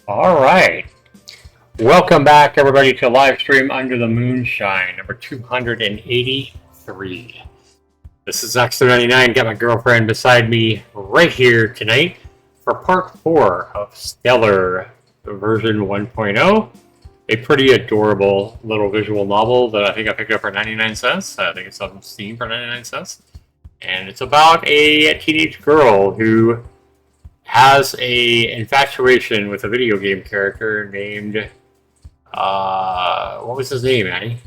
All right. Welcome back, everybody, to LiveStream Under the Moonshine, number 283. This is X99. Got my girlfriend beside me right here tonight for part 4 of Stellar version 1.0. A pretty adorable little visual novel that I think I picked up for 99 cents. I think it's on Steam for 99 cents. And it's about a teenage girl who has a infatuation with a video game character named what was his name, Annie?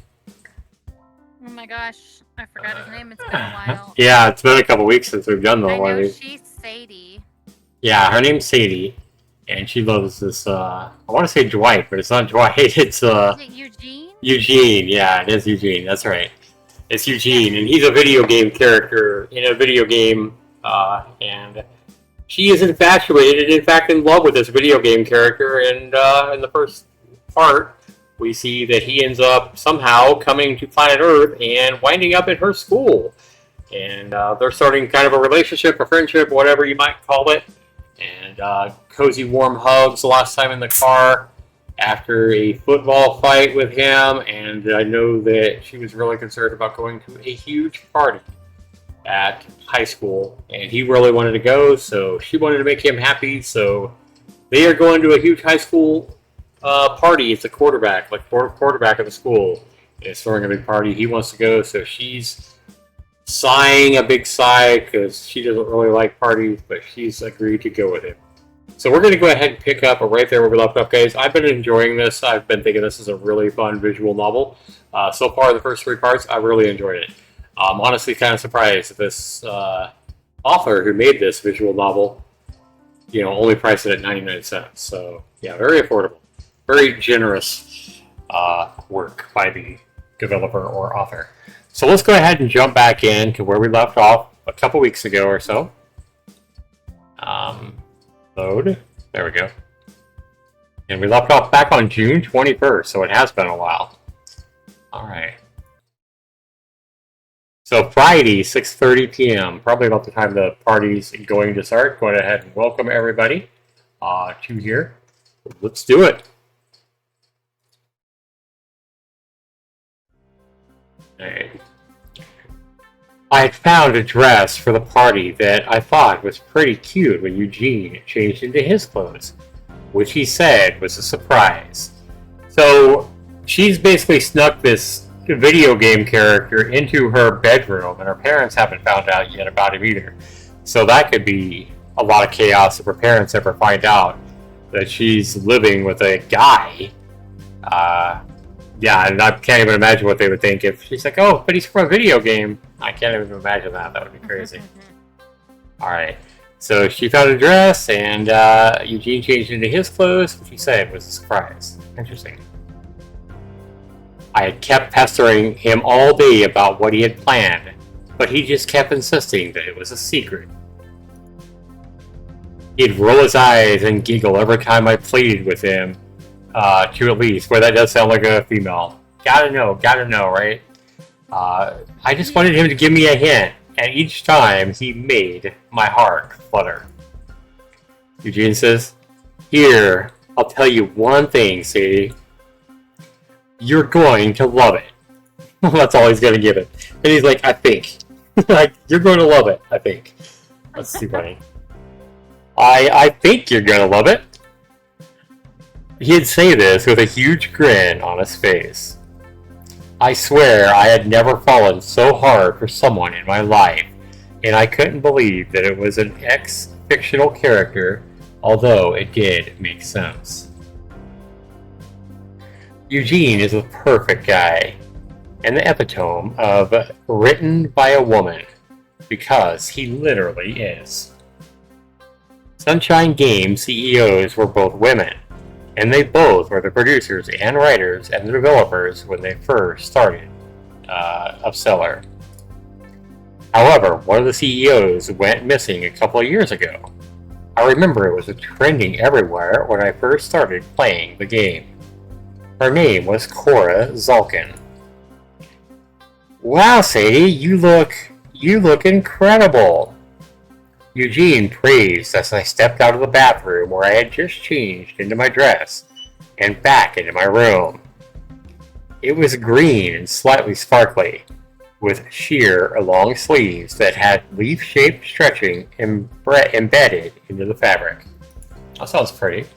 Oh my gosh, I forgot his name. It's been a while. Yeah, it's been a couple weeks since we've done the one. I know she's Sadie. Yeah, her name's Sadie, and she loves this. I want to say Dwight, but it's not Dwight. It's Is it Eugene? Eugene. Yeah, it is Eugene. That's right. It's Eugene, and he's a video game character in a video game, and she is infatuated, in fact, in love with this video game character. And in the first part, we see that he ends up somehow coming to planet Earth and winding up at her school. And they're starting kind of a relationship, a friendship, whatever you might call it. And cozy, warm hugs the last time in the car after a football fight with him. And I know that she was really concerned about going to a huge party at high school, and he really wanted to go, so she wanted to make him happy. So they are going to a huge high school party. It's a quarterback, like quarterback of the school is throwing a big party. He wants to go, so she's sighing a big sigh because she doesn't really like parties, but she's agreed to go with him. So we're going to go ahead and pick up right there where we left off, guys. I've been enjoying this. I've been thinking this is a really fun visual novel. So far, the first 3 parts, I really enjoyed it. I'm honestly kind of surprised that this author who made this visual novel, only priced it at 99 cents. So, yeah, very affordable. Very generous work by the developer or author. So let's go ahead and jump back in to where we left off a couple weeks ago or so. Load. There we go. And we left off back on June 21st, so it has been a while. All right. So Friday, 6:30 p.m., probably about the time the party's going to start. Go ahead and welcome everybody to here. Let's do it. Right. I had found a dress for the party that I thought was pretty cute when Eugene changed into his clothes, which he said was a surprise. So she's basically snuck this video game character into her bedroom, and her parents haven't found out yet about him either. So that could be a lot of chaos if her parents ever find out that she's living with a guy. Yeah, and I can't even imagine what they would think if she's like, oh, but he's from a video game. I can't even imagine that. That would be crazy. Alright, so she found a dress, and Eugene changed into his clothes, which he said was a surprise. Interesting. I had kept pestering him all day about what he had planned, but he just kept insisting that it was a secret. He'd roll his eyes and giggle every time I pleaded with him to at least, where that does sound like a female. Gotta know, right? I just wanted him to give me a hint, and each time he made my heart flutter. Eugene says, "Here, I'll tell you one thing, Sadie. You're going to love it." That's all he's going to give it. And he's like, I think. Like, you're going to love it, I think. That's too funny. I think you're going to love it. He'd say this with a huge grin on his face. I swear I had never fallen so hard for someone in my life, and I couldn't believe that it was an ex-fictional character, although it did make sense. Eugene is a perfect guy, and the epitome of written by a woman, because he literally is. Sunshine Games CEOs were both women, and they both were the producers and writers and the developers when they first started of Stellar. However, one of the CEOs went missing a couple of years ago. I remember it was trending everywhere when I first started playing the game. Her name was Cora Zulkin. Wow, Sadie, you look incredible. Eugene praised as I stepped out of the bathroom where I had just changed into my dress and back into my room. It was green and slightly sparkly, with sheer long sleeves that had leaf-shaped stretching embedded into the fabric. That sounds pretty.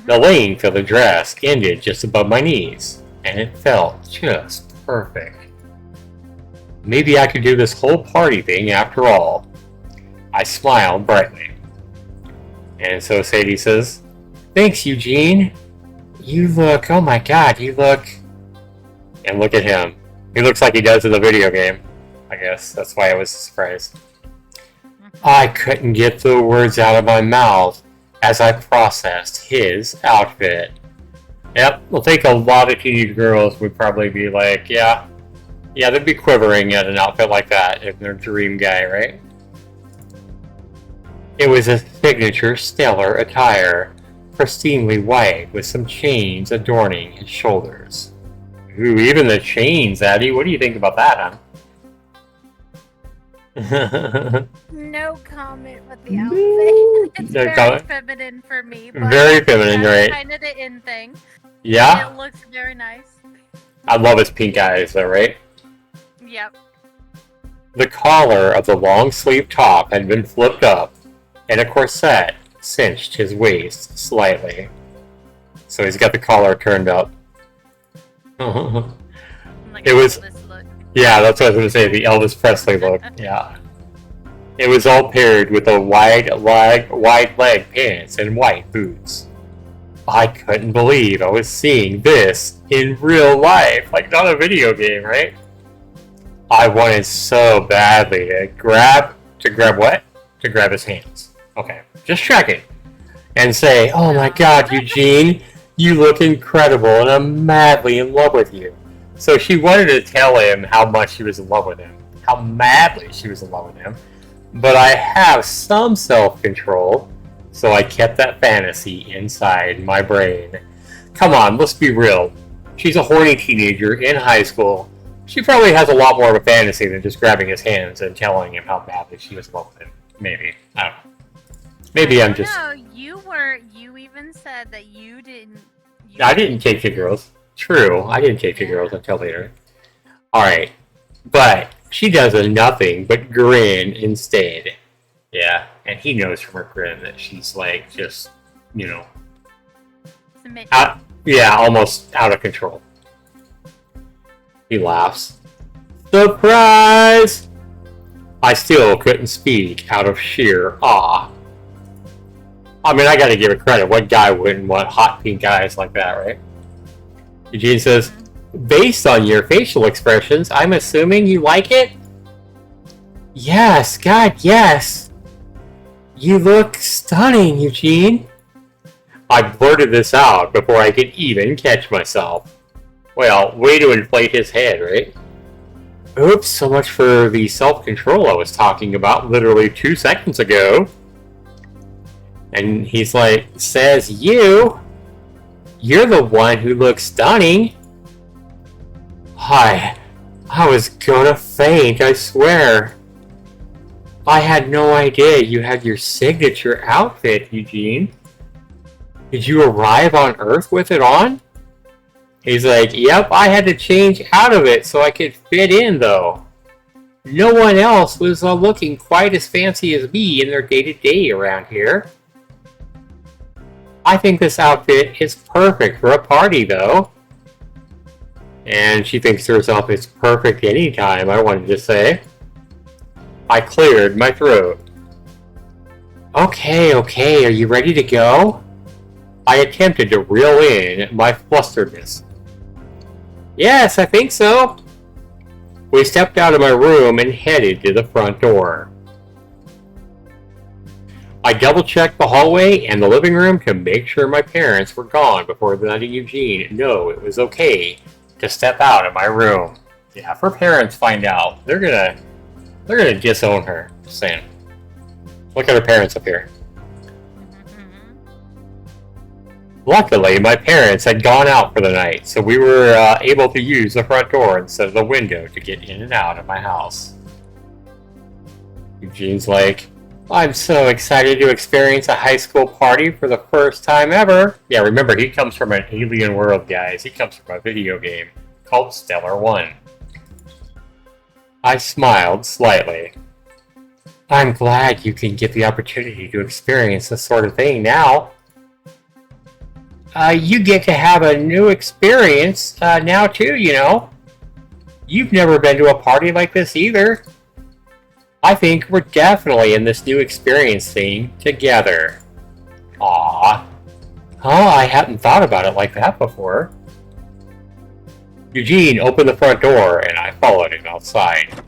The length of the dress ended just above my knees, and it felt just perfect. Maybe I could do this whole party thing after all. I smiled brightly. And so Sadie says, "Thanks, Eugene. You look, oh my god, you look..." And look at him. He looks like he does in the video game. I guess that's why I was surprised. I couldn't get the words out of my mouth as I processed his outfit. Yep, I think a lot of teenage girls would probably be like, yeah, they'd be quivering at an outfit like that if they're dream guy, right? It was a signature stellar attire, pristinely white with some chains adorning his shoulders. Ooh, even the chains, Addie. What do you think about that, huh? No comment with the outfit. It's No very comment? feminine for me. But Very feminine, that's right? kind of the in thing. Yeah? It looks very nice. I love his pink eyes, though, right? Yep. The collar of the long-sleeve top had been flipped up, and a corset cinched his waist slightly. So he's got the collar turned up. Like It was- this look. Yeah, that's what I was going to say, the Elvis Presley look. Yeah. It was all paired with a wide leg pants and white boots. I couldn't believe I was seeing this in real life, like not a video game, right? I wanted so badly to grab what? To grab his hands. Okay, just checking. And say, "Oh my god, Eugene, you look incredible and I'm madly in love with you." So she wanted to tell him how much she was in love with him, how madly she was in love with him. But I have some self-control, so I kept that fantasy inside my brain. Come on, let's be real. She's a horny teenager in high school. She probably has a lot more of a fantasy than just grabbing his hands and telling him how madly she was in love with him. Maybe. I don't know. Maybe I'm just... No, you even said that you didn't... I didn't take to girls. True, I didn't take to girls until later. Alright, but she does a nothing but grin instead. Yeah, and he knows from her grin that she's like just, you know, almost out of control. He laughs. Surprise! I still couldn't speak out of sheer awe. I mean, I gotta give it credit. What guy wouldn't want hot pink eyes like that, right? Eugene says, "Based on your facial expressions, I'm assuming you like it?" Yes, God, yes. You look stunning, Eugene. I blurted this out before I could even catch myself. Well, way to inflate his head, right? Oops, so much for the self-control I was talking about literally 2 seconds ago. And he's like, "Says you. You're the one who looks stunning." I was gonna faint, I swear. I had no idea you had your signature outfit, Eugene. Did you arrive on Earth with it on? He's like, "Yep, I had to change out of it so I could fit in, though. No one else was looking quite as fancy as me in their day-to-day around here. I think this outfit is perfect for a party, though." And she thinks to herself, it's perfect anytime, I wanted to say. I cleared my throat. Okay, are you ready to go? I attempted to reel in my flusteredness. Yes, I think so. We stepped out of my room and headed to the front door. I double-checked the hallway and the living room to make sure my parents were gone before letting Eugene know it was okay to step out of my room. Yeah, if her parents find out, they're gonna disown her. Just saying. Look at her parents up here. Luckily, my parents had gone out for the night, so we were able to use the front door instead of the window to get in and out of my house. Eugene's like, I'm so excited to experience a high school party for the first time ever. Yeah, remember, he comes from an alien world, guys. He comes from a video game called Stellar One. I smiled slightly. I'm glad you can get the opportunity to experience this sort of thing now. You get to have a new experience now too, you know. You've never been to a party like this either. I think we're definitely in this new experience thing together. Aww. Huh, I hadn't thought about it like that before. Eugene opened the front door and I followed him outside.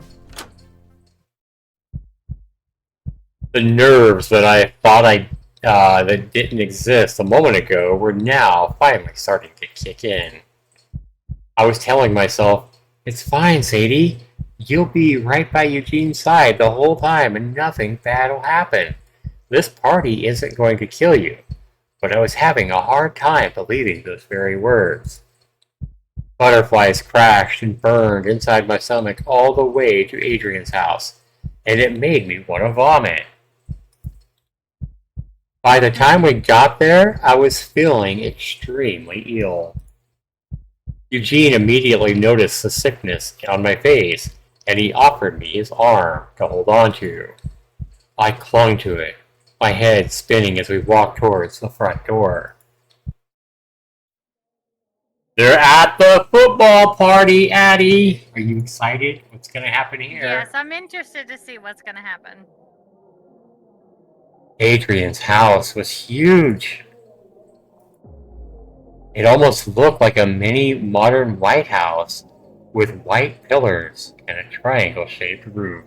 The nerves that I thought that didn't exist a moment ago were now finally starting to kick in. I was telling myself, it's fine, Sadie. You'll be right by Eugene's side the whole time and nothing bad will happen. This party isn't going to kill you. But I was having a hard time believing those very words. Butterflies crashed and burned inside my stomach all the way to Adrian's house, and it made me want to vomit. By the time we got there, I was feeling extremely ill. Eugene immediately noticed the sickness on my face, and he offered me his arm to hold on to. I clung to it, my head spinning as we walked towards the front door. They're at the football party, Addie! Are you excited? What's going to happen here? Yes, I'm interested to see what's going to happen. Adrian's house was huge. It almost looked like a mini modern White House with white pillars and a triangle-shaped roof.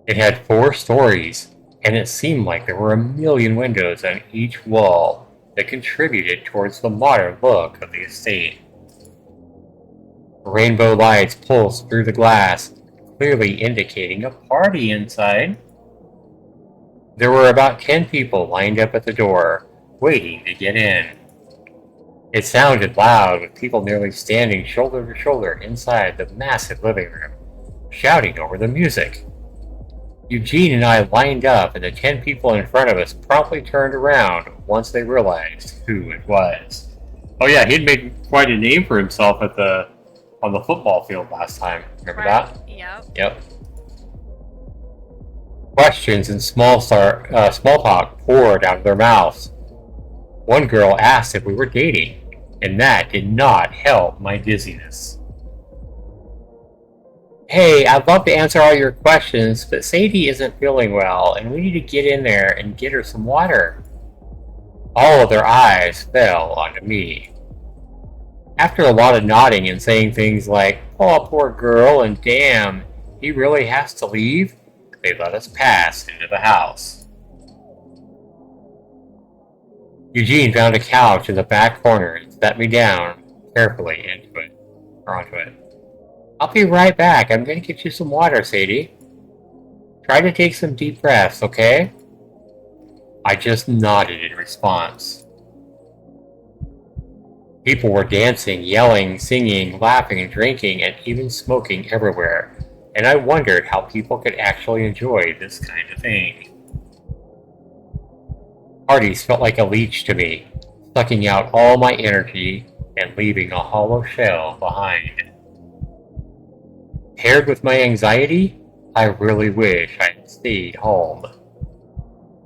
It had 4 stories, and it seemed like there were a million windows on each wall that contributed towards the modern look of the estate. Rainbow lights pulsed through the glass, clearly indicating a party inside. There were about 10 people lined up at the door, waiting to get in. It sounded loud, with people nearly standing shoulder to shoulder inside the massive living room, shouting over the music. Eugene and I lined up, and the 10 people in front of us promptly turned around once they realized who it was. Oh yeah, he'd made quite a name for himself on the football field last time. Remember that? Yep. Questions and small talk poured out of their mouths. One girl asked if we were dating, and that did not help my dizziness. Hey, I'd love to answer all your questions, but Sadie isn't feeling well, and we need to get in there and get her some water. All of their eyes fell onto me. After a lot of nodding and saying things like, "Oh, poor girl," and "Damn, he really has to leave," they let us pass into the house. Eugene found a couch in the back corner and sat me down carefully onto it. I'll be right back. I'm going to get you some water, Sadie. Try to take some deep breaths, okay? I just nodded in response. People were dancing, yelling, singing, laughing, and drinking, and even smoking everywhere, and I wondered how people could actually enjoy this kind of thing. Parties felt like a leech to me, sucking out all my energy and leaving a hollow shell behind. Paired with my anxiety, I really wish I had stayed home.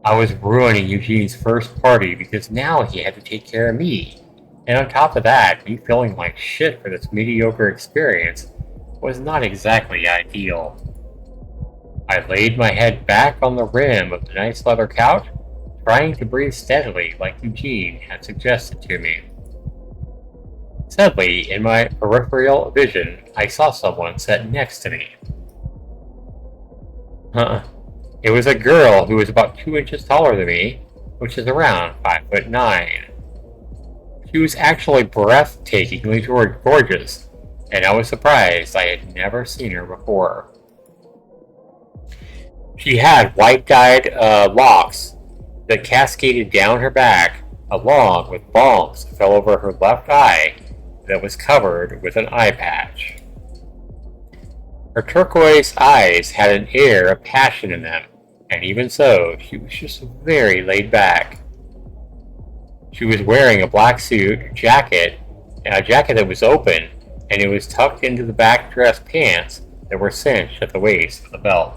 I was ruining Eugene's first party because now he had to take care of me, and on top of that, me feeling like shit for this mediocre experience was not exactly ideal. I laid my head back on the rim of the nice leather couch, trying to breathe steadily like Eugene had suggested to me. Suddenly, in my peripheral vision, I saw someone sit next to me. It was a girl who was about 2 inches taller than me, which is around 5'9". She was actually breathtakingly gorgeous, and I was surprised I had never seen her before. She had white-dyed locks that cascaded down her back, along with bangs that fell over her left eye that was covered with an eye patch. Her turquoise eyes had an air of passion in them, And even so, she was just very laid back. She was wearing a black suit, jacket, and a jacket that was open, and it was tucked into the back dress pants that were cinched at the waist of the belt.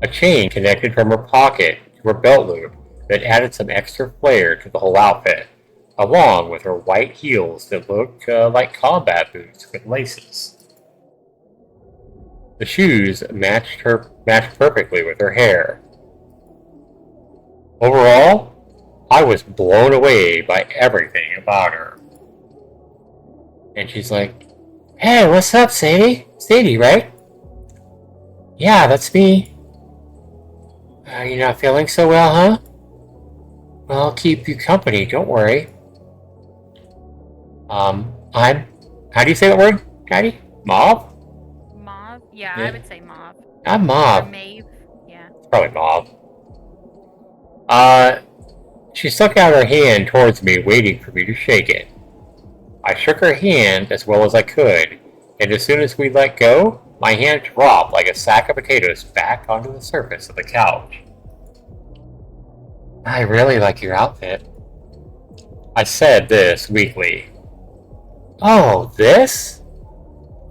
A chain connected from her pocket to her belt loop that added some extra flair to the whole outfit, along with her white heels that looked like combat boots with laces. The shoes matched perfectly with her hair. Overall, I was blown away by everything about her. And she's like, "Hey, what's up, Sadie? Sadie, right?" "Yeah, that's me." "You're not feeling so well, huh?" "Well, I'll keep you company, don't worry." How do you say that word, Daddy? Mauve? Mauve? Yeah, Yeah. I would say mauve. Not Or mauve. mauve. Yeah. It's probably mauve. She stuck out her hand towards me, waiting for me to shake it. I shook her hand as well as I could, and as soon as we let go, my hand dropped like a sack of potatoes back onto the surface of the couch. "I really like your outfit." I said this weakly. "Oh, this?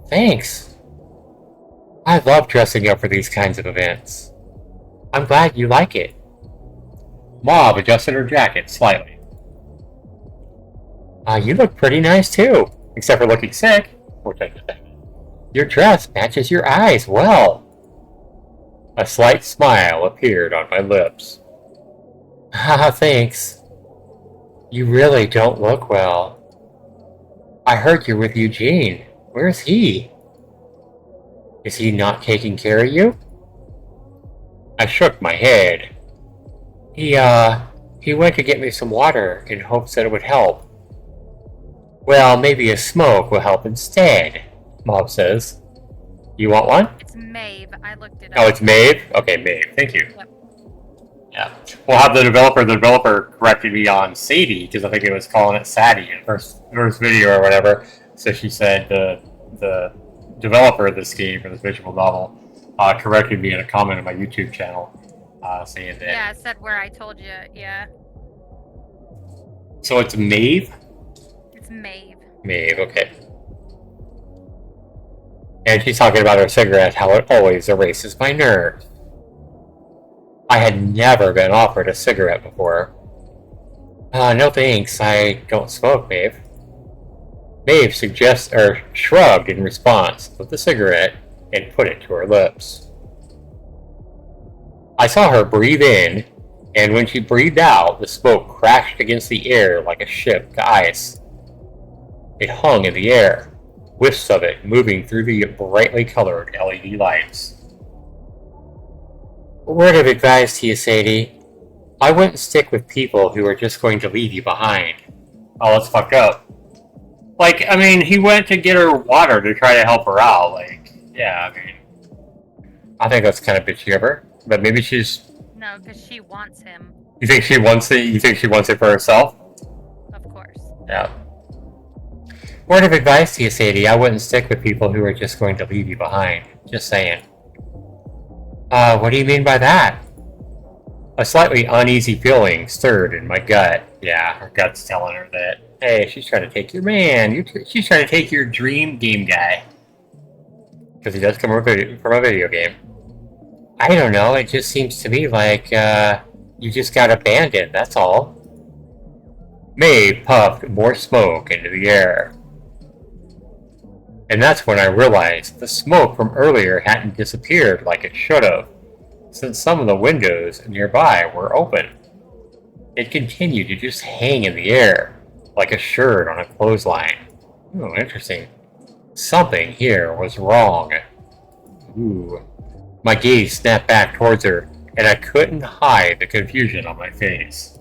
Thanks. I love dressing up for these kinds of events. I'm glad you like it." Mauve adjusted her jacket slightly. You look pretty nice too, except for looking sick. Your dress matches your eyes well." A slight smile appeared on my lips. "Haha, thanks. You really don't look well. I heard you're with Eugene. Where's he? Is he not taking care of you?" I shook my head. He went to get me some water in hopes that it would help." "Well, maybe a smoke will help instead," Mauve says. "You want one?" It's Maeve. I looked it up. Oh, it's Maeve? Okay, Maeve. Thank you. Yep. Yeah. We'll have the developer corrected me on Sadie, because I think it was calling it Sadie in the first video or whatever. So she said the developer of this game, for this visual novel, corrected me in a comment on my YouTube channel, saying that. Yeah, it said where I told you. Yeah. So it's Maeve? It's Maeve. Maeve, okay. And she's talking about her cigarette, how it always erases my nerves. I had never been offered a cigarette before. No thanks, I don't smoke, Maeve." Maeve shrugged in response, lit the cigarette, and put it to her lips. I saw her breathe in, and when she breathed out, the smoke crashed against the air like a ship to ice. It hung in the air, wisps of it moving through the brightly colored LED lights. "A word of advice to you, Sadie. I wouldn't stick with people who are just going to leave you behind." Oh, that's fucked up. Like, I mean, he went to get her water to try to help her out. Like, yeah, I mean, I think that's kind of bitchy of her. But maybe she's. No, because she wants him. You think she wants it? You think she wants it for herself? Of course. Yeah. "Word of advice to you, Sadie. I wouldn't stick with people who are just going to leave you behind. Just saying." What do you mean by that?" A slightly uneasy feeling stirred in my gut. Yeah, her gut's telling her that, hey, she's trying to take your man. She's trying to take your dream game guy. Because he does come from a video game. "I don't know, it just seems to me like, you just got abandoned, that's all." Maeve puffed more smoke into the air. And that's when I realized the smoke from earlier hadn't disappeared like it should have, since some of the windows nearby were open. It continued to just hang in the air, like a shirt on a clothesline. Oh, interesting. Something here was wrong. Ooh. My gaze snapped back towards her, and I couldn't hide the confusion on my face.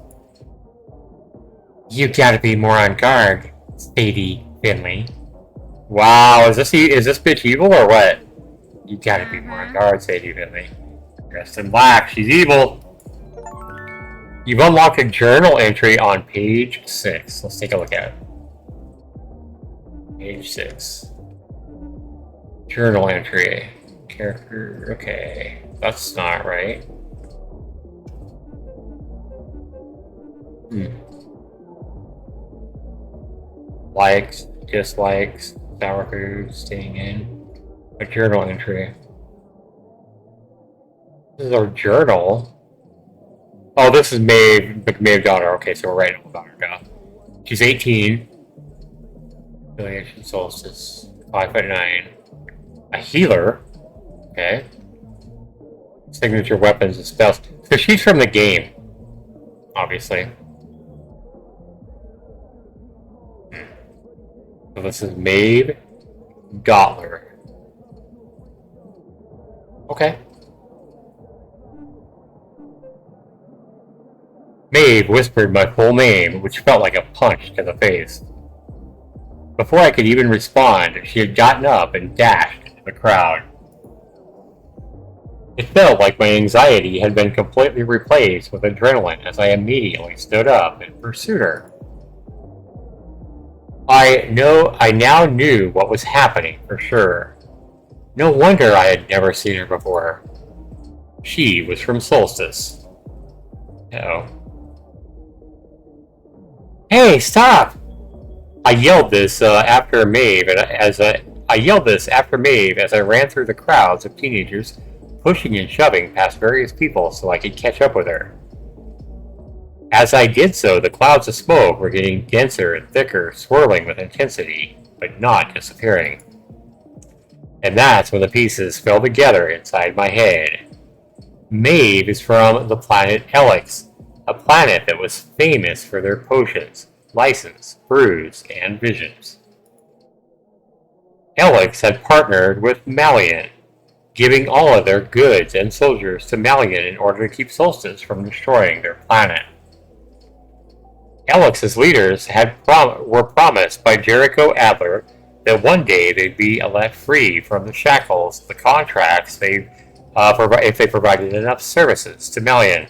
"You gotta be more on guard, Sadie Finley." Wow, is this bitch evil or what? "You gotta be more on guard, Sadie Finley. Dressed in black, she's evil." You've unlocked a journal entry on page 6. Let's take a look at it. Page 6. Journal entry. Character, okay. That's not right. Likes, dislikes, sour food, staying in. A journal entry. This is our journal. Oh, this is Maeve daughter. Okay, so we're writing about her now. She's 18. Affiliation solstice. 5'9". A healer. Okay. Signature weapons and spells. So she's from the game. Obviously. So this is Maeve Gottler. Okay. Maeve whispered my full name, which felt like a punch to the face. Before I could even respond, she had gotten up and dashed into the crowd. It felt like my anxiety had been completely replaced with adrenaline as I immediately stood up and pursued her. I now knew what was happening for sure. No wonder I had never seen her before. She was from Solstice. Uh-oh. Hey, stop! I yelled this after Maeve as I ran through the crowds of teenagers, pushing and shoving past various people so I could catch up with her. As I did so, the clouds of smoke were getting denser and thicker, swirling with intensity, but not disappearing. And that's when the pieces fell together inside my head. Maeve is from the planet Helix, a planet that was famous for their potions, license, brews, and visions. Helix had partnered with Malian, giving all of their goods and soldiers to Malian in order to keep Solstice from destroying their planet. Helix's leaders were promised by Jericho Adler that one day they'd be let free from the shackles of the contracts if they provided enough services to Malian,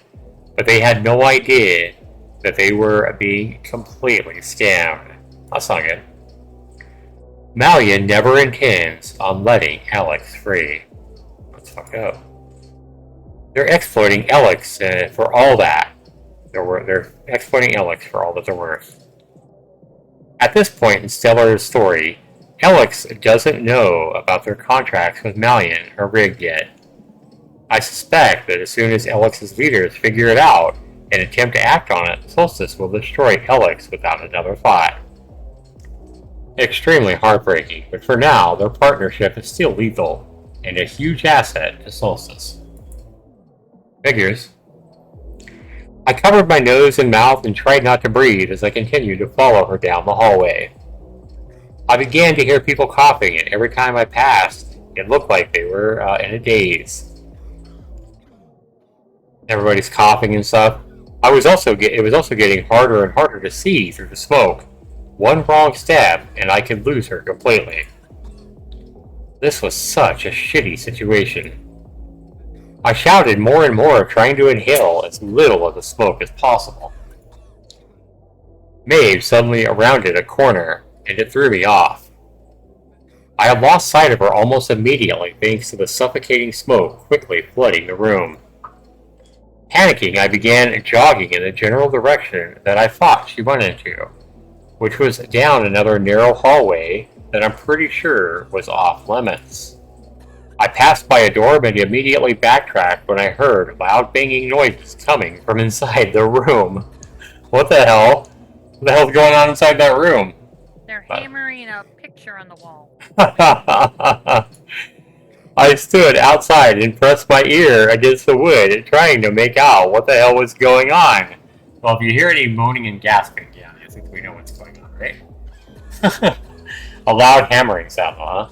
but they had no idea that they were being completely scammed. That's not good. Malian never intends on letting Helix free. Let's fuck up. They're exploiting Helix for all that. They're exploiting Helix for all that they're worth. At this point in Stellar's story, Helix doesn't know about their contracts with Malian or rigged yet. I suspect that as soon as Helix's leaders figure it out and attempt to act on it, Solstice will destroy Helix without another thought. Extremely heartbreaking, but for now, their partnership is still lethal and a huge asset to Solstice. Figures. I covered my nose and mouth and tried not to breathe as I continued to follow her down the hallway. I began to hear people coughing, and every time I passed, it looked like they were in a daze. Everybody's coughing and stuff. It was also getting harder and harder to see through the smoke. One wrong step, and I could lose her completely. This was such a shitty situation. I shouted more and more, trying to inhale as little of the smoke as possible. Maeve suddenly rounded a corner, and it threw me off. I had lost sight of her almost immediately thanks to the suffocating smoke quickly flooding the room. Panicking, I began jogging in the general direction that I thought she went into, which was down another narrow hallway that I'm pretty sure was off limits. I passed by a door and immediately backtracked when I heard loud banging noises coming from inside the room. What the hell? What the hell's going on inside that room? They're hammering a picture on the wall. I stood outside and pressed my ear against the wood, trying to make out what the hell was going on. Well, if you hear any moaning and gasping, yeah, I think we know what's going on, right? A loud hammering sound, huh?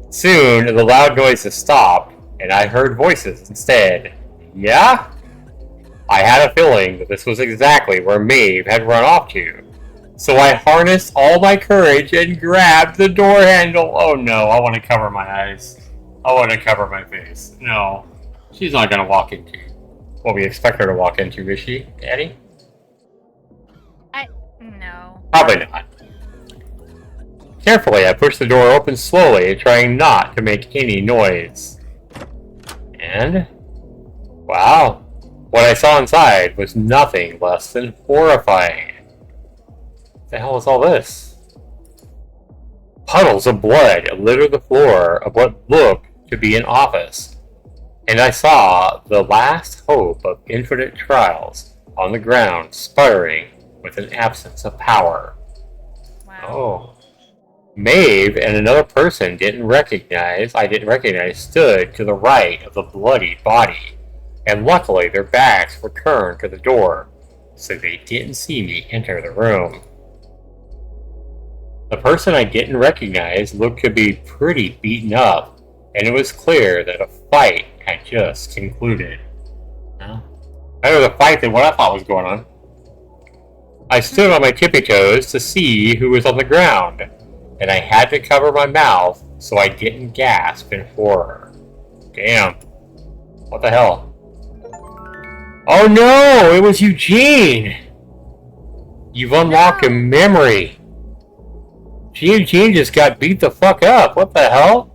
Soon, the loud noises stopped, and I heard voices instead. Yeah? I had a feeling that this was exactly where Maeve had run off to. So I harnessed all my courage and grabbed the door handle. Oh no, I want to cover my eyes. I want to cover my face. No, she's not going to walk into what we expect her to walk into, is she, Daddy? No. Probably not. Carefully, I pushed the door open slowly, trying not to make any noise. And, wow, what I saw inside was nothing less than horrifying. What the hell was all this? Puddles of blood littered the floor of what looked to be an office, and I saw the last hope of infinite trials on the ground sputtering with an absence of power. Wow. Oh. Maeve and another person I didn't recognize stood to the right of the bloodied body, and luckily their backs were turned to the door, so they didn't see me enter the room. The person I didn't recognize looked to be pretty beaten up, and it was clear that a fight had just concluded. Better the fight than what I thought was going on. I stood on my tippy toes to see who was on the ground, and I had to cover my mouth so I didn't gasp in horror. Damn. What the hell? Oh no! It was Eugene! You've unlocked a memory. Eugene just got beat the fuck up. What the hell?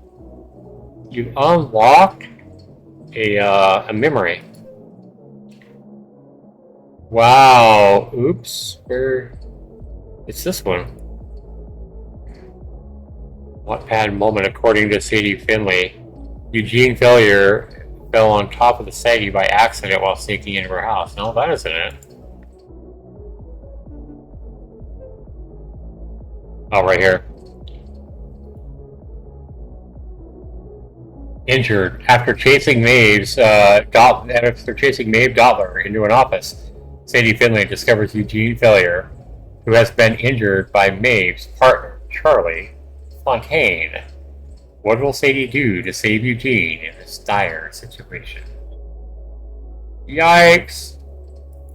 You unlocked a memory. Wow. Oops. Where? It's this one. Wattpad moment, according to Sadie Finley. Eugene Failure fell on top of the Sadie by accident while sneaking into her house. No, that isn't it. Oh, right here. Injured after chasing Maeve Dottler into an office. Sadie Finley discovers Eugene Failure, who has been injured by Maeve's partner, Charlie Fontaine. What will Sadie do to save Eugene in this dire situation? Yikes!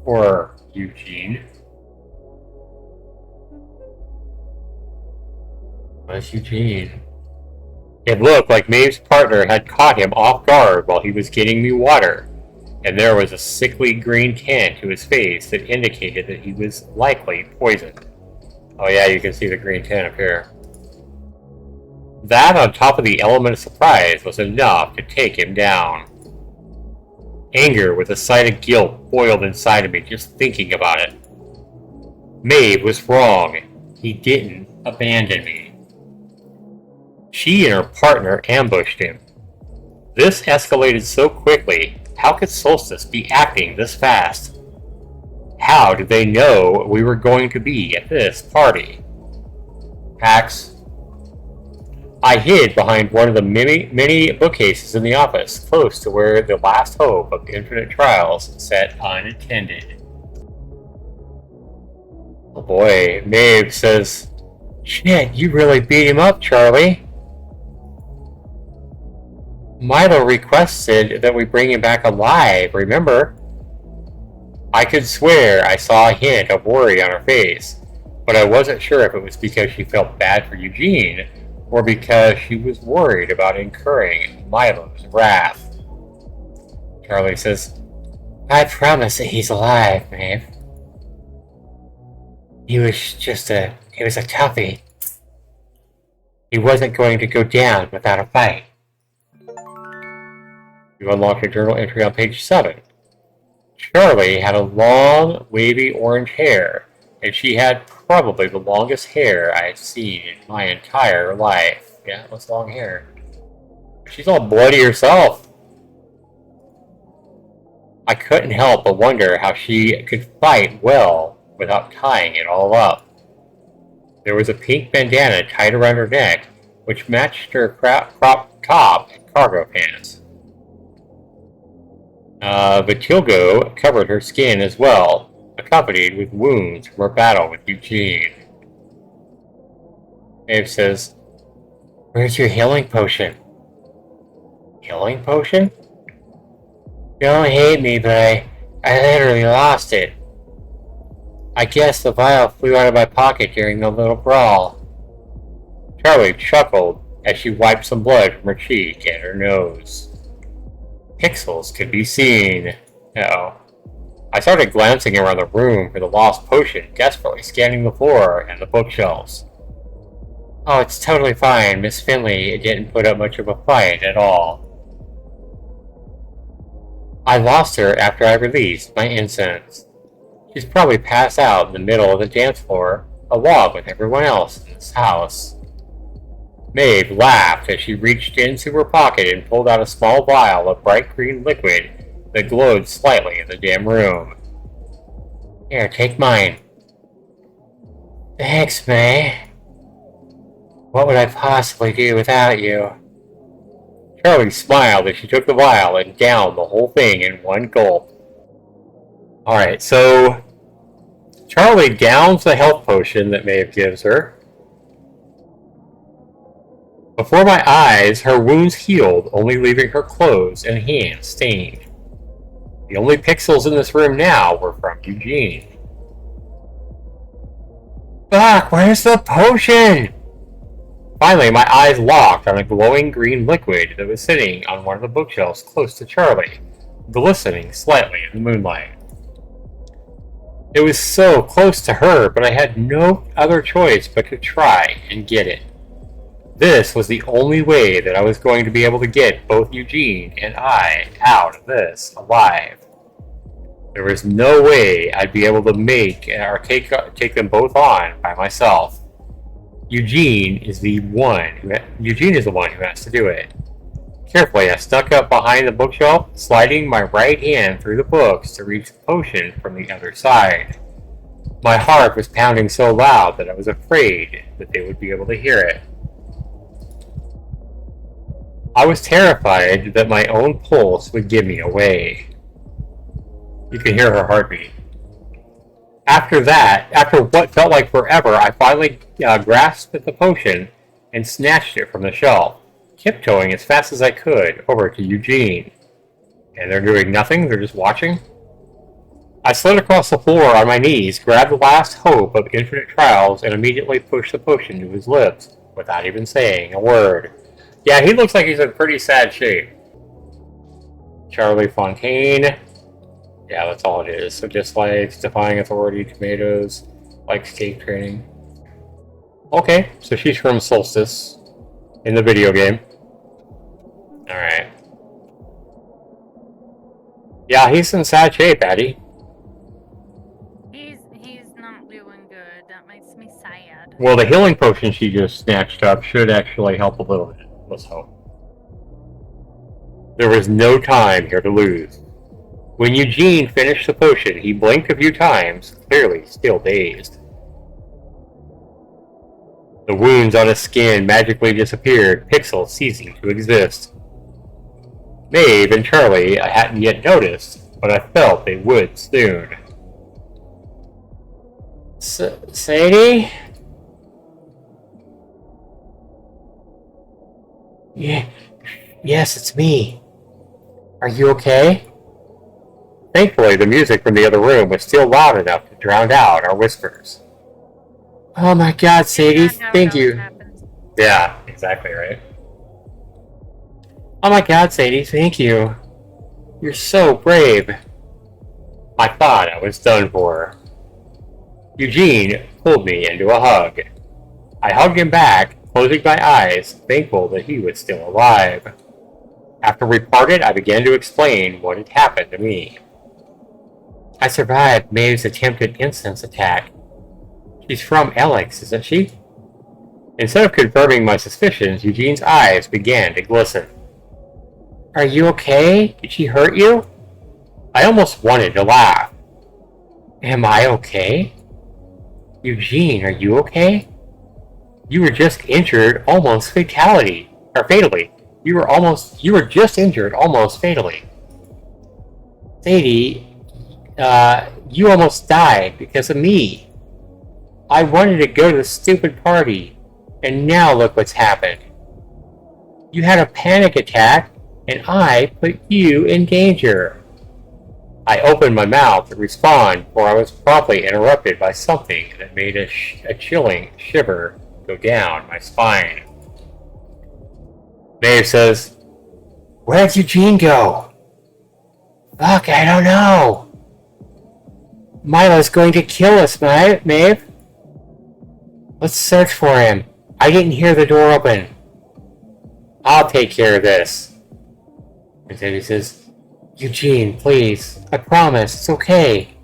Poor Eugene. Where's Eugene? It looked like Maeve's partner had caught him off guard while he was getting me water, and there was a sickly green tint to his face that indicated that he was likely poisoned. Oh yeah, you can see the green tint up here. That on top of the element of surprise was enough to take him down. Anger with a side of guilt boiled inside of me just thinking about it. Maeve was wrong. He didn't abandon me. She and her partner ambushed him. This escalated so quickly. How could Solstice be acting this fast? How did they know we were going to be at this party? Pax. I hid behind one of the many bookcases in the office, close to where the last hope of infinite trials sat unattended. Oh boy, Maeve says, "Shit, you really beat him up, Charlie." Milo requested that we bring him back alive, remember? I could swear I saw a hint of worry on her face, but I wasn't sure if it was because she felt bad for Eugene, or because she was worried about incurring Milo's wrath. Charlie says, "I promise that he's alive, Maeve. He was a toughie. He wasn't going to go down without a fight." You unlocked a journal entry on page 7. Charlie had a long, wavy orange hair, and she had probably the longest hair I had seen in my entire life. Yeah, it was long hair. She's all bloody herself. I couldn't help but wonder how she could fight well without tying it all up. There was a pink bandana tied around her neck, which matched her crop top and cargo pants. Vitiligo covered her skin as well, accompanied with wounds from her battle with Eugene. Maeve says, "Where's your healing potion?" Healing potion? Don't hate me, but I literally lost it. I guess the vial flew out of my pocket during the little brawl. Charlie chuckled as she wiped some blood from her cheek and her nose. Pixels could be seen. Uh-oh. I started glancing around the room for the lost potion, desperately scanning the floor and the bookshelves. Oh, it's totally fine. Miss Finley didn't put up much of a fight at all. I lost her after I released my incense. She's probably passed out in the middle of the dance floor, along with everyone else in this house. Maeve laughed as she reached into her pocket and pulled out a small vial of bright green liquid that glowed slightly in the dim room. Here, take mine. Thanks, May. What would I possibly do without you? Charlie smiled as she took the vial and downed the whole thing in one gulp. Alright, so Charlie downs the health potion that Maeve gives her. Before my eyes, her wounds healed, only leaving her clothes and hands stained. The only pixels in this room now were from Eugene. Fuck, where's the potion? Finally, my eyes locked on a glowing green liquid that was sitting on one of the bookshelves close to Charlie, glistening slightly in the moonlight. It was so close to her, but I had no other choice but to try and get it. This was the only way that I was going to be able to get both Eugene and I out of this alive. There was no way I'd be able to make or take them both on by myself. Eugene is the one who has to do it. Carefully, I snuck up behind the bookshelf, sliding my right hand through the books to reach the potion from the other side. My heart was pounding so loud that I was afraid that they would be able to hear it. I was terrified that my own pulse would give me away. You could hear her heartbeat. After what felt like forever, I finally grasped at the potion and snatched it from the shelf, tiptoeing as fast as I could over to Eugene. And they're doing nothing? They're just watching? I slid across the floor on my knees, grabbed the last hope of infinite trials, and immediately pushed the potion to his lips, without even saying a word. Yeah, he looks like he's in pretty sad shape. Charlie Fontaine. Yeah, that's all it is. So dislikes, defying authority, tomatoes, likes cake training. Okay, so she's from Solstice in the video game. Alright. Yeah, he's in sad shape, Addie. He's not doing good. That makes me sad. Well, the healing potion she just snatched up should actually help a little bit. Let's hope. There was no time here to lose. When Eugene finished the potion, he blinked a few times, clearly still dazed. The wounds on his skin magically disappeared, pixels ceasing to exist. Maeve and Charlie I hadn't yet noticed, but I felt they would soon. Sadie? Yeah, yes, it's me. Are you okay? Thankfully, the music from the other room was still loud enough to drown out our whispers. Oh my god, Sadie, thank you. Yeah, exactly right. Oh my god, Sadie, thank you. You're so brave. I thought I was done for. Eugene pulled me into a hug. I hugged him back, closing my eyes, thankful that he was still alive. After we parted, I began to explain what had happened to me. I survived Maeve's attempted incense attack. She's from Alex, isn't she? Instead of confirming my suspicions, Eugene's eyes began to glisten. Are you okay? Did she hurt you? I almost wanted to laugh. Am I okay? Eugene, are you okay? You were just injured almost fatally. You were just injured almost fatally. Sadie, you almost died because of me. I wanted to go to the stupid party, and now look what's happened. You had a panic attack, and I put you in danger. I opened my mouth to respond, for I was promptly interrupted by something that made a chilling shiver go down my spine. Maeve says, Where'd Eugene go? Fuck, I don't know. Milo's going to kill us, Maeve. Let's search for him. I didn't hear the door open. I'll take care of this. And then he says, Eugene, please. I promise. It's okay.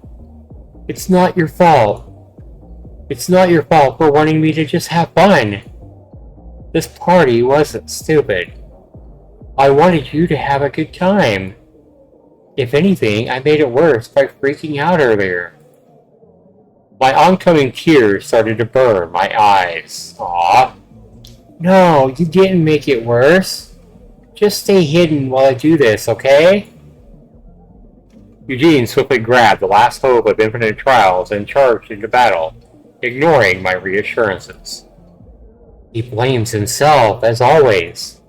It's not your fault. It's not your fault for wanting me to just have fun. This party wasn't stupid. I wanted you to have a good time. If anything, I made it worse by freaking out earlier. My oncoming tears started to burn my eyes. Aw. No, you didn't make it worse. Just stay hidden while I do this, okay? Eugene swiftly grabbed the last hope of infinite trials and charged into battle, ignoring my reassurances. He blames himself, as always.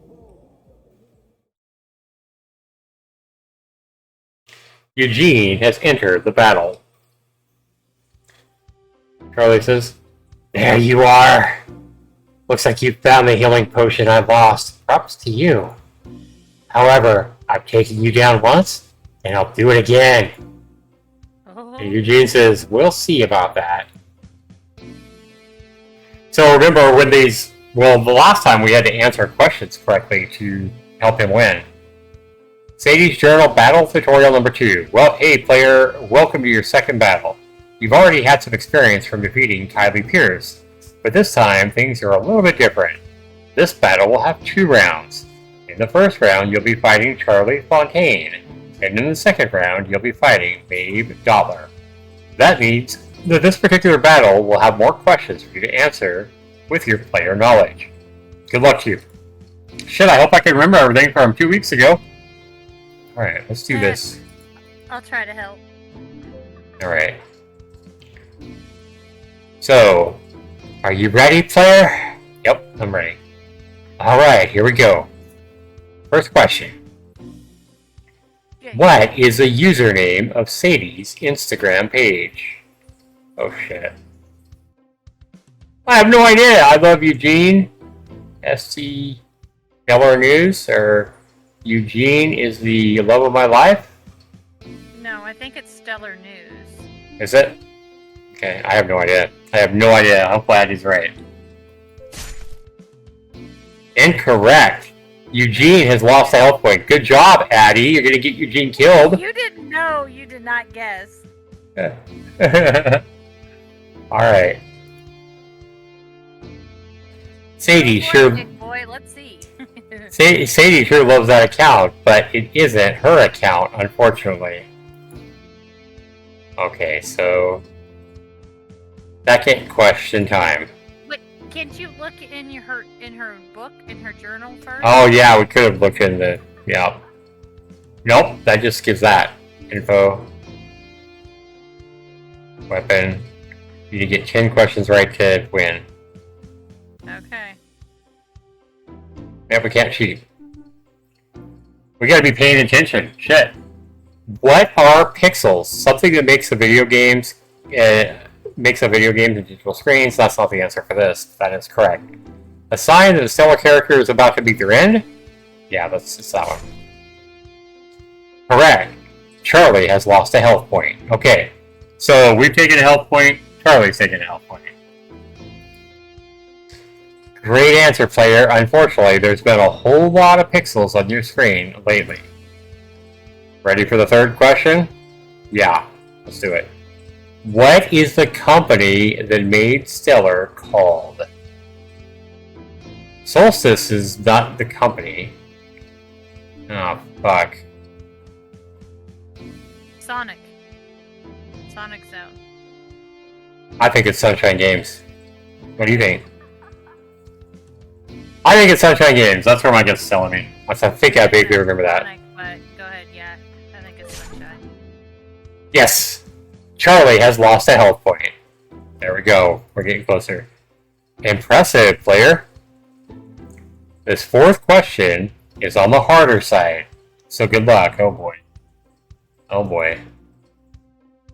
Eugene has entered the battle. Charlie says, "There you are. Looks like you found the healing potion I lost. Props to you. However, I've taken you down once, and I'll do it again." Oh. And Eugene says, "We'll see about that." So remember when the last time we had to answer questions correctly to help him win. Sadie's Journal Battle Tutorial number 2. Well, hey player, welcome to your second battle. You've already had some experience from defeating Kylie Pierce, but this time things are a little bit different. This battle will have 2 rounds. In the first round, you'll be fighting Charlie Fontaine, and in the second round, you'll be fighting Babe Dollar. That means that this particular battle will have more questions for you to answer with your player knowledge. Good luck to you. Shit, I hope I can remember everything from 2 weeks ago. Alright, let's do this. I'll try to help. Alright. So, are you ready, player? Yep, I'm ready. Alright, here we go. First question. Yeah. What is the username of Sadie's Instagram page? Oh shit. I have no idea. I love Eugene. ST Stellar News, or Eugene is the love of my life? No, I think it's Stellar News. Is it? Okay, I have no idea. I have no idea. I'm glad he's right. Incorrect. Eugene has lost a health point. Good job, Addie. You're gonna get Eugene killed. You didn't know. You did not guess. Alright. Sadie sure... Big boy, let's see. Sadie sure loves that account, but it isn't her account, unfortunately. Okay, so... second question time. Wait, can't you look in her book, in her journal first? Oh yeah, we could have looked in the... yeah. Nope, that just gives that info. Weapon. You need to get 10 questions right to win. Okay. Yep, we can't cheat. We gotta be paying attention. Shit. What are pixels? Something that makes a video games into digital screens. That's not the answer for this. That is correct. A sign that a stellar character is about to meet their end? Yeah, it's that one. Correct. Charlie has lost a health point. Okay. So we've taken a health point. Charlie's taken a health point. Great answer, player. Unfortunately, there's been a whole lot of pixels on your screen lately. Ready for the third question? Yeah, let's do it. What is the company that made Stellar called? Solstice is not the company. Oh, fuck. Sonic Zone. I think it's Sunshine Games. What do you think? I think it's Sunshine Games. That's where my gut's telling me. I think I vaguely remember that. Sonic, but go ahead, yeah. I think it's Sunshine. Yes! Charlie has lost a health point. There we go. We're getting closer. Impressive, player. This fourth question is on the harder side. So good luck. Oh boy. Oh boy.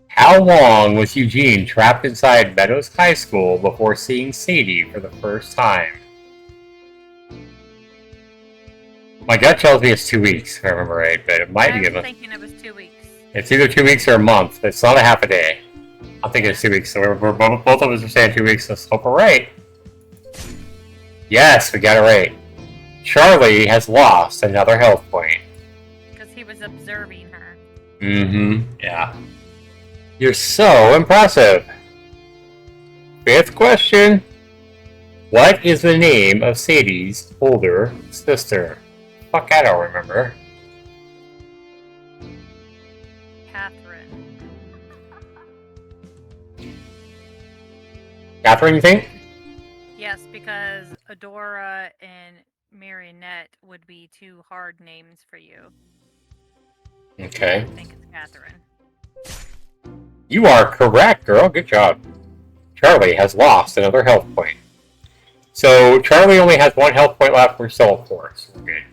How long was Eugene trapped inside Meadows High School before seeing Sadie for the first time? My gut tells me it's 2 weeks, if I remember right, but it might be I was thinking it was 2 weeks. It's either 2 weeks or a month. It's not a half a day. I'm thinking it's 2 weeks, so both of us are saying 2 weeks. Let's hope we're right. Yes, we got it right. Charlie has lost another health point. Because he was observing her. Yeah. You're so impressive. Fifth question. What is the name of Sadie's older sister? Fuck, I don't remember. Catherine. Catherine, you think? Yes, because Adora and Marionette would be two hard names for you. Okay. I think it's Catherine. You are correct, girl. Good job. Charlie has lost another health point. So Charlie only has one health point left. We're still at 4, so we're good.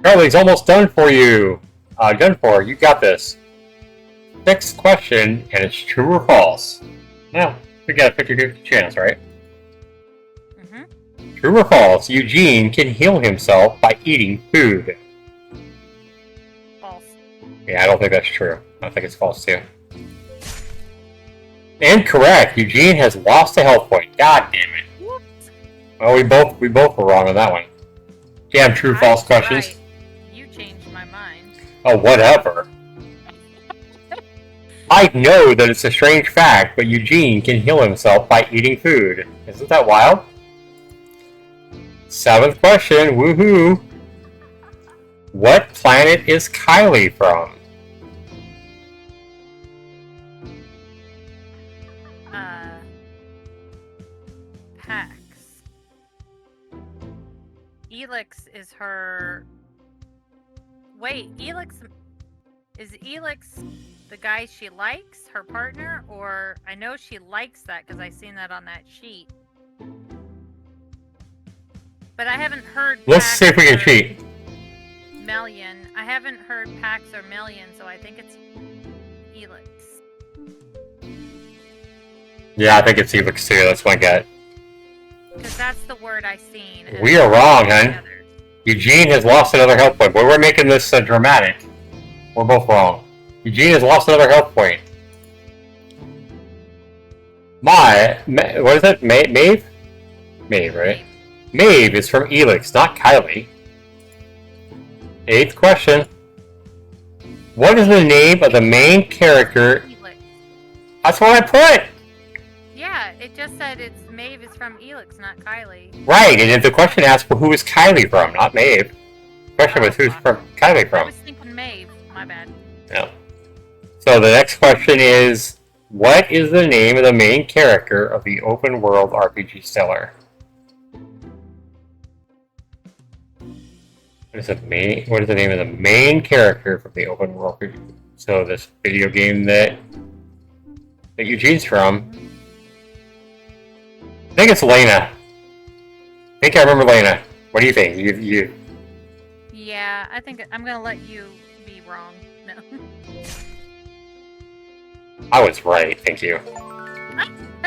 Charlie's almost done for you. Done for. You got this. Next question, and it's true or false. Now, we got a 50-50 chance, right? Mm-hmm. True or false, Eugene can heal himself by eating food. False. Yeah, I don't think that's true. I think it's false, too. Incorrect. Eugene has lost a health point. God damn it. Whoops. Well, we both were wrong on that one. Damn true, false questions. Right. You changed my mind. Oh, whatever. I know that it's a strange fact, but Eugene can heal himself by eating food. Isn't that wild? 7th question, woohoo! What planet is Kylie from? Pax. Elix is her... Wait, Elix... Is Elix the guy she likes, her partner? Or... I know she likes that because I seen that on that sheet. But I haven't heard Let's Pax see if we can or cheat. Melian. I haven't heard Pax or Melian, so I think it's Elix. Yeah, I think it's Elix too. That's my gut. Because that's the word I seen. and We are wrong, the hun. others. Eugene has lost another health point, but we're making this dramatic. We're both wrong. Eugene has lost another health point. What is it? Maeve? Maeve, right? Maeve is from Elix, not Kylie. 8th question. What is the name of the main character? Elix. That's what I put! Yeah, it just said it's Maeve is from Elix, not Kylie. Right, and if the question asked, well, who is Kylie from, not Maeve. The question was, who's from Kylie I from? was thinking Maeve. My bad. Yeah. So the next question is, what is the name of the main character of the open world RPG Stellar? What is the name of the main character from the open world RPG? So this video game that Eugene's from. I think it's Lena. I think I remember Lena. What do you think? You Yeah, I think I'm gonna let you be wrong. No. I was right, thank you.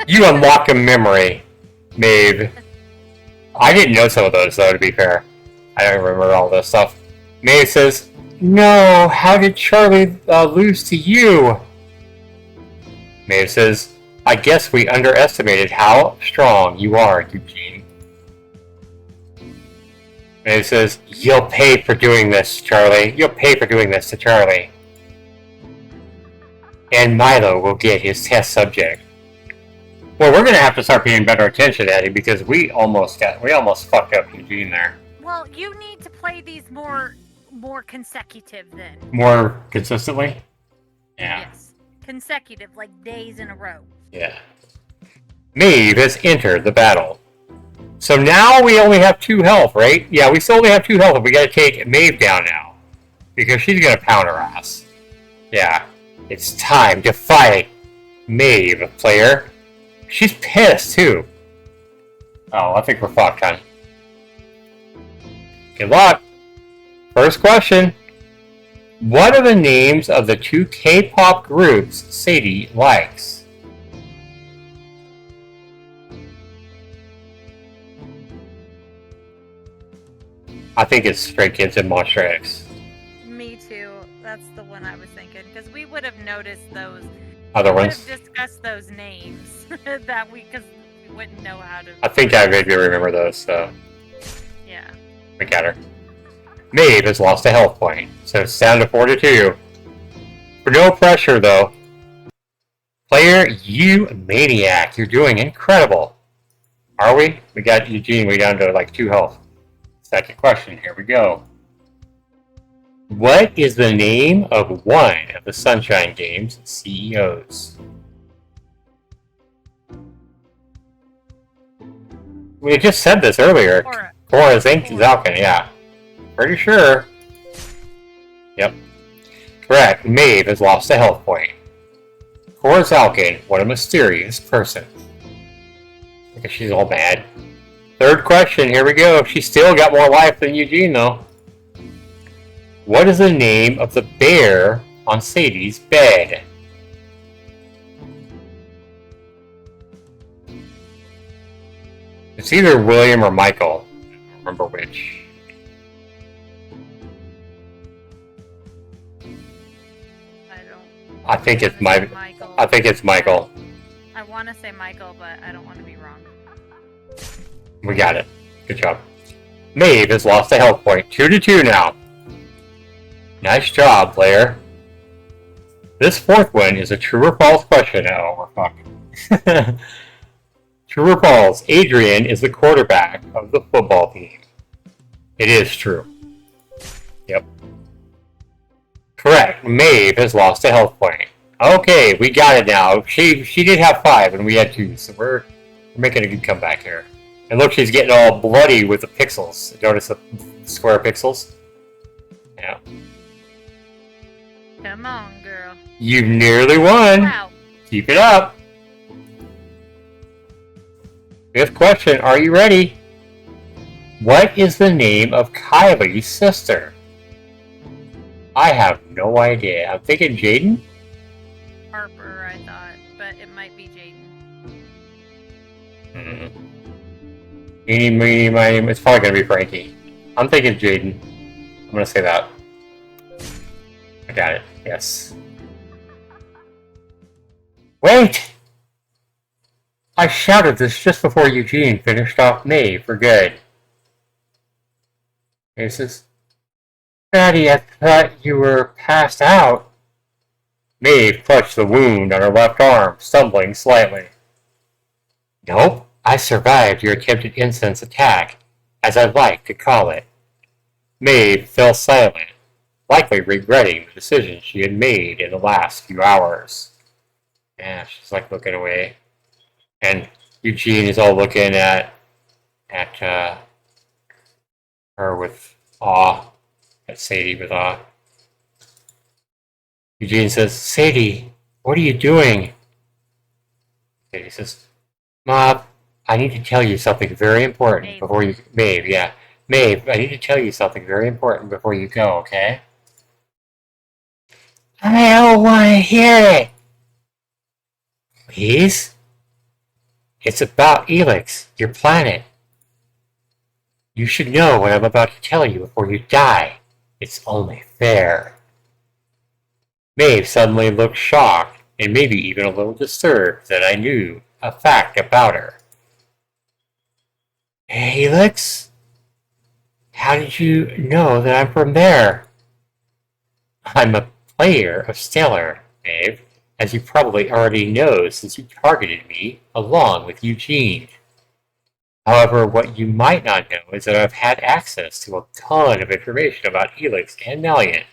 You unlock a memory, Maeve. I didn't know some of those, though, to be fair. I don't remember all this stuff. Maeve says, no, how did Charlie lose to you? Maeve says, I guess we underestimated how strong you are, Eugene. Maeve says, you'll pay for doing this, Charlie. You'll pay for doing this to Charlie. And Milo will get his test subject. Well, we're gonna have to start paying better attention, Eddie, because we almost fucked up Eugene there. Well, you need to play these more consecutive then. More consistently? Yeah. Yes. Consecutive, like days in a row. Yeah. Maeve has entered the battle. So now we only have 2 health, right? Yeah, we still only have 2 health, and we gotta take Maeve down now. Because she's gonna pound her ass. Yeah. It's time to fight Maeve, player. She's pissed, too. Oh, I think we're fucked, hon. Good luck. First question. What are the names of the 2 K-pop groups Sadie likes? I think it's Stray Kids and Monster X. Me too. That's the one I was thinking. Because we would have noticed those. Other We would ones? have discussed those names. Because we wouldn't know how to. I think I vaguely remember those, so Yeah. we got her. Maeve has lost a health point, so it's down to 4-2. For no pressure, though. Player, you maniac. You're doing incredible. Are we? We got Eugene. We're down to like 2 health. Second question. Here we go. What is the name of one of the Sunshine Games CEOs? We just said this earlier. Cora Zalkin, yeah. Pretty sure. Yep. Correct. Maeve has lost a health point. Cora Zalkin, what a mysterious person. Look, she's all mad. Third question, here we go. She's still got more life than Eugene, though. What is the name of the bear on Sadie's bed? It's either William or Michael. I don't remember which. I think it's Michael. I think it's Michael. I want to say Michael, but I don't want to be wrong. We got it. Good job. Maeve has lost a health point. 2-2 now. Nice job, player. This fourth one is a true or false question. Oh, we're fucked. True or false? Adrian is the quarterback of the football team. It is true. Yep. Correct. Maeve has lost a health point. Okay, we got it now. She did have 5 and we had 2, so we're making a good comeback here. And look, she's getting all bloody with the pixels. Notice the square pixels? Yeah. Come on, girl. You nearly won. Wow. Keep it up. Fifth question, are you ready? What is the name of Kylie's sister? I have no idea. I'm thinking Jaden? Harper, I thought, but it might be Jaden. Eeny, meeny, miny, it's probably going to be Frankie. I'm thinking Jaden. I'm going to say that. I got it. Yes. Wait! I shouted this just before Eugene finished off Maeve for good. He says, Daddy, I thought you were passed out. Maeve clutched the wound on her left arm, stumbling slightly. Nope, I survived your attempted incense attack, as I like to call it. Maeve fell silent, likely regretting the decision she had made in the last few hours. Yeah, she's like looking away. And Eugene is all looking at her with awe, at Sadie with awe. Eugene says, Sadie, what are you doing? Sadie says, Mom, I need to tell you something very important before you... Maeve, yeah. Maeve, I need to tell you something very important before you go, okay? I don't want to hear it. Please? It's about Elix, your planet. You should know what I'm about to tell you before you die. It's only fair. Maeve suddenly looked shocked and maybe even a little disturbed that I knew a fact about her. Elix? How did you know that I'm from there? I'm a player of Stellar, Maeve, as you probably already know since you targeted me along with Eugene. However, what you might not know is that I've had access to a ton of information about Elix and Malian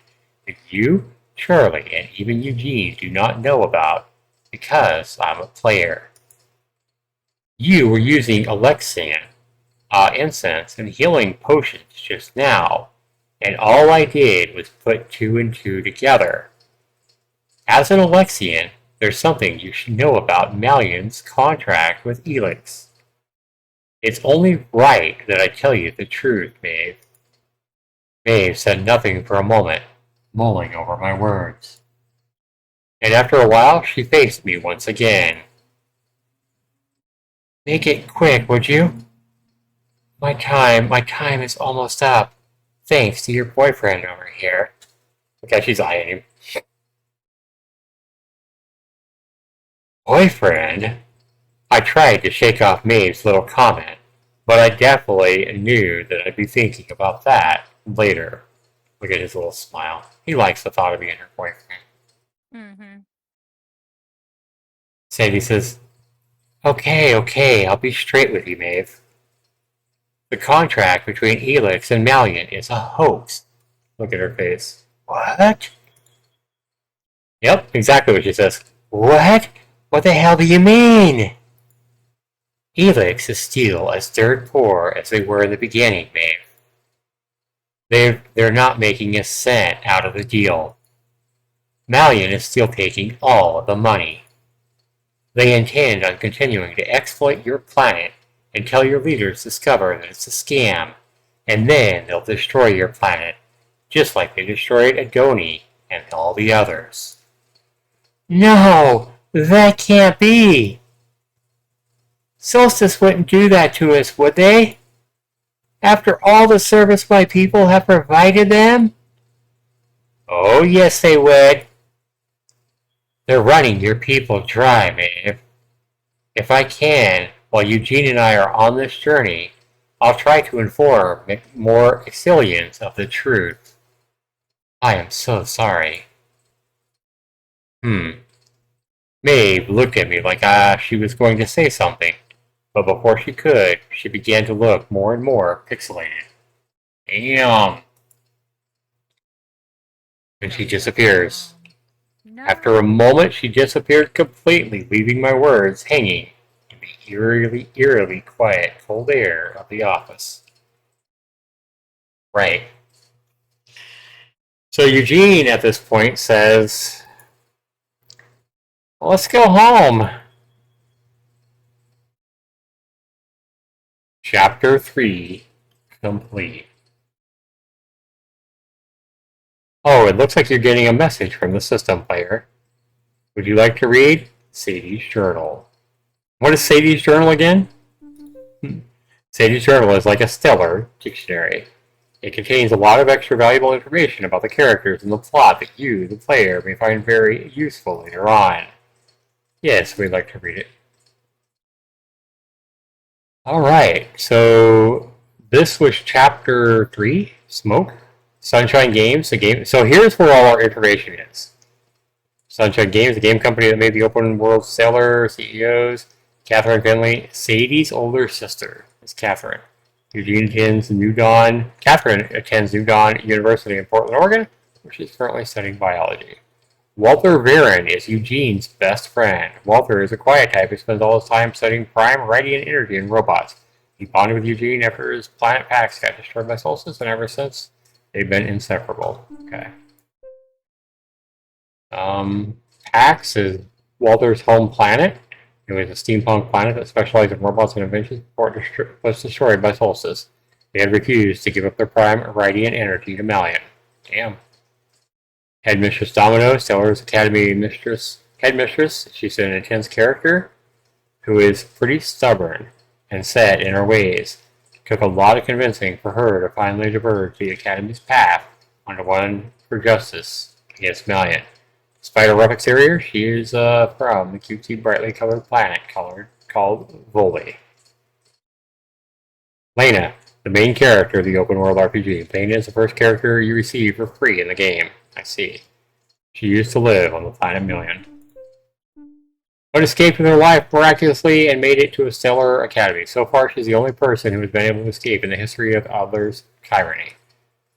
that you, Charlie, and even Eugene do not know about because I'm a player. You were using Alexian, incense, and healing potions just now, and all I did was put 2 and 2 together. As an Alexian, there's something you should know about Malian's contract with Elix. It's only right that I tell you the truth, Maeve. Maeve said nothing for a moment, mulling over my words. And after a while, she faced me once again. Make it quick, would you? My time is almost up, thanks to your boyfriend over here. Okay, she's eyeing him. Boyfriend? I tried to shake off Maeve's little comment, but I definitely knew that I'd be thinking about that later. Look at his little smile. He likes the thought of being her boyfriend. Mm-hmm. Sadie says, okay, I'll be straight with you, Maeve. The contract between Elix and Malian is a hoax. Look at her face. What? Yep, exactly what she says. What? What the hell do you mean? Elix is still as dirt poor as they were in the beginning, Maeve. They're not making a cent out of the deal. Malian is still taking all of the money. They intend on continuing to exploit your planet until your leaders discover that it's a scam, and then they'll destroy your planet, just like they destroyed Adoni and all the others. No, that can't be! Solstice wouldn't do that to us, would they? After all the service my people have provided them? Oh, yes, they would. They're running your people dry, Maeve. If I can, while Eugene and I are on this journey, I'll try to inform more Exilians of the truth. I am so sorry. Maeve looked at me like she was going to say something, but before she could, she began to look more and more pixelated. Damn. And she disappears. No. After a moment, she disappeared completely, leaving my words hanging in the eerily quiet, cold air of the office. Right. So Eugene, at this point, says, let's go home. Chapter 3 complete. Oh, it looks like you're getting a message from the system player. Would you like to read Sadie's journal? What is Sadie's journal again? Sadie's journal is like a stellar dictionary. It contains a lot of extra valuable information about the characters and the plot that you, the player, may find very useful later on. Yes, we'd like to read it. Alright, so this was Chapter 3, Smoke. Sunshine Games, the game. So here's where all our information is. Sunshine Games, the game company that made the open world Sailor, CEOs, Catherine Finley, Sadie's older sister is Catherine. Eugene attends New Dawn. Catherine attends New Dawn University in Portland, Oregon, where she's currently studying biology. Walter Varon is Eugene's best friend. Walter is a quiet type who spends all his time studying prime radiant energy and robots. He bonded with Eugene after his planet Pax got destroyed by Solstice, and ever since, they've been inseparable. Okay. Pax is Walter's home planet. It was a steampunk planet that specialized in robots and inventions before it was destroyed by Solstice. They had refused to give up their prime radiant energy to Malian. Damn. Headmistress Domino, Stellar's Academy headmistress. She's an intense character who is pretty stubborn and set in her ways. It took a lot of convincing for her to finally diverge the Academy's path onto one for justice against Malian. Despite her rough exterior, she is from the cutesy, brightly colored planet called Voli. Lena, the main character of the open world RPG. Lena is the first character you receive for free in the game. I see. She used to live on the planet Million, but escaped with her life miraculously and made it to a stellar academy. So far, she's the only person who has been able to escape in the history of Adler's tyranny.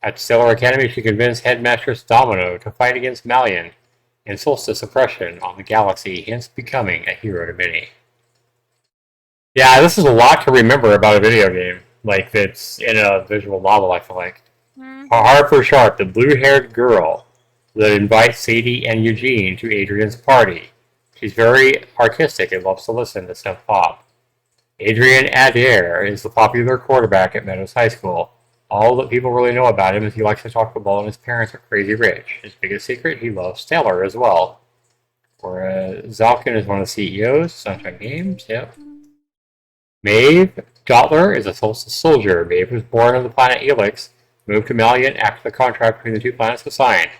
At Stellar Academy, she convinced Headmistress Domino to fight against Malian and Solstice oppression on the galaxy, hence becoming a hero to many. Yeah, this is a lot to remember about a video game. Like, that's in a visual novel, I feel like. Harper Sharp, the blue-haired girl that invites Sadie and Eugene to Adrian's party. She's very artistic and loves to listen to synth pop. Adrian Adair is the popular quarterback at Meadows High School. All that people really know about him is he likes to talk football and his parents are crazy rich. His biggest secret, he loves Stellar as well. Whereas Zalkin is one of the CEOs, Sunshine Games, yep. Maeve Dottler is a Solstice soldier. Maeve was born on the planet Elix, moved to Malian after the contract between the two planets was signed.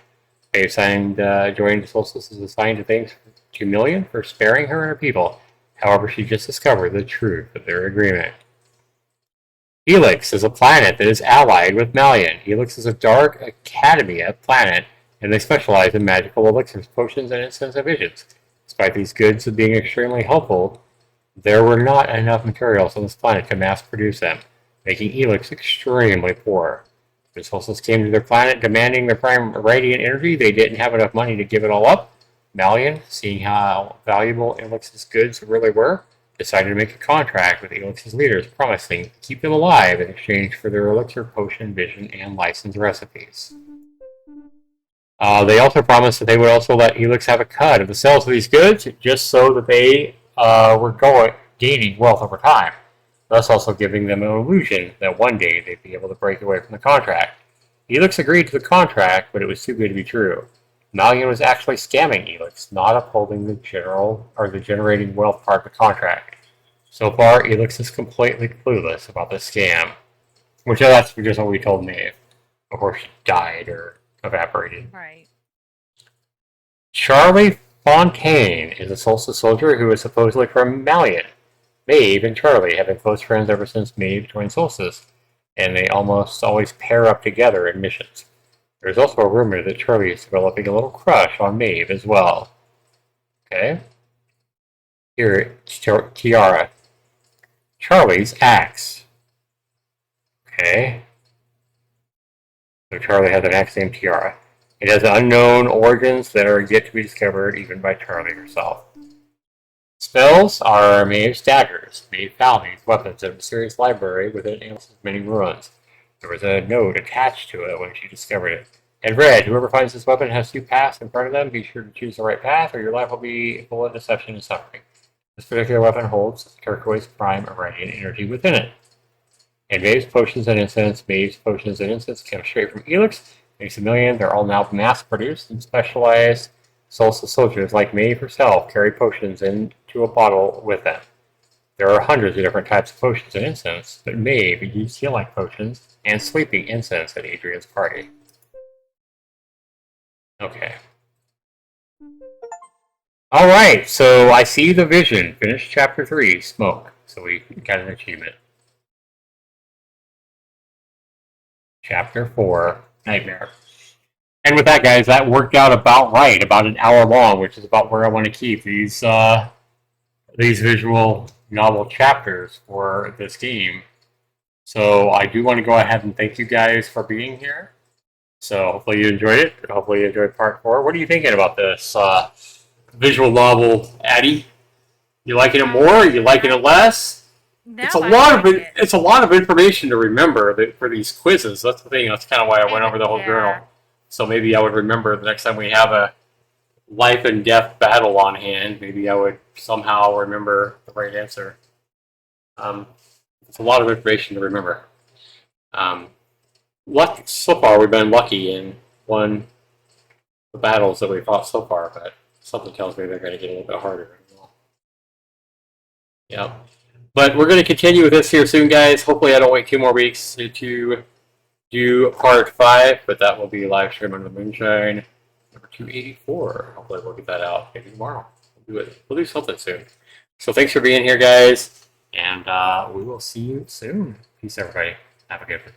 Maeve joined Solstice as assigned to thanks to Million for sparing her and her people. However, she just discovered the truth of their agreement. Helix is a planet that is allied with Malian. Helix is a dark academia planet and they specialize in magical elixirs, potions, and instants and visions. Despite these goods being extremely helpful, there were not enough materials on this planet to mass produce them, making Elix extremely poor. The Solstice came to their planet demanding their prime radiant energy. They didn't have enough money to give it all up. Malian, seeing how valuable Elix's goods really were, decided to make a contract with Elix's leaders, promising to keep them alive in exchange for their elixir, potion, vision, and licensed recipes. They also promised that they would also let Elix have a cut of the sales of these goods, just so that they were gaining wealth over time, thus also giving them an illusion that one day they'd be able to break away from the contract. Elix agreed to the contract, but it was too good to be true. Malian was actually scamming Elix, not upholding the generating wealth part of the contract. So far, Elix is completely clueless about this scam, which that's just what we told Maeve before she died or evaporated. Right. Charlie Fontaine is a Solstice soldier who is supposedly from Malian. Maeve and Charlie have been close friends ever since Maeve joined Solstice, and they almost always pair up together in missions. There's also a rumor that Charlie is developing a little crush on Maeve as well. Okay. Here, Tiara. Charlie's axe. Okay. So Charlie has an axe named Tiara. It has unknown origins that are yet to be discovered even by Charlie herself. Spells are Maeve's daggers. Maeve found these weapons in a mysterious library within Amos's many ruins. There was a note attached to it when she discovered it. It read, "Whoever finds this weapon has two paths in front of them. Be sure to choose the right path, or your life will be full of deception and suffering. This particular weapon holds turquoise prime radiant energy within it." And Maeve's potions and incense came straight from Elix. Makes a million. They're all now mass-produced and specialized. Solstice soldiers like Maeve herself carry potions into a bottle with them. There are hundreds of different types of potions and incense, but Maeve used healing potions and sleeping incense at Adrian's party. Okay. Alright, so I see the vision. Finish chapter 3, smoke. So we got an achievement. Chapter 4, nightmare. And with that, guys, that worked out about right, about an hour long, which is about where I want to keep these visual novel chapters for this game. So I do want to go ahead and thank you guys for being here. So hopefully you enjoyed it. Hopefully you enjoyed part 4. What are you thinking about this visual novel, Addie? You liking it more? Are you liking it less? No, It's a lot of information to remember for these quizzes. That's the thing. That's kind of why I went over the whole journal. So maybe I would remember the next time we have a life and death battle on hand. Maybe I would somehow remember the right answer. It's a lot of information to remember. So far, we've been lucky and won the battles that we fought so far, but something tells me they're going to get a little bit harder. Yeah. But we're going to continue with this here soon, guys. Hopefully I don't wait 2 more weeks to do part 5, but that will be LiveStream on the Moonshine number 284. Hopefully we'll get that out maybe tomorrow. We'll do something soon. So thanks for being here, guys, and we will see you soon. Peace, everybody. Have a good one.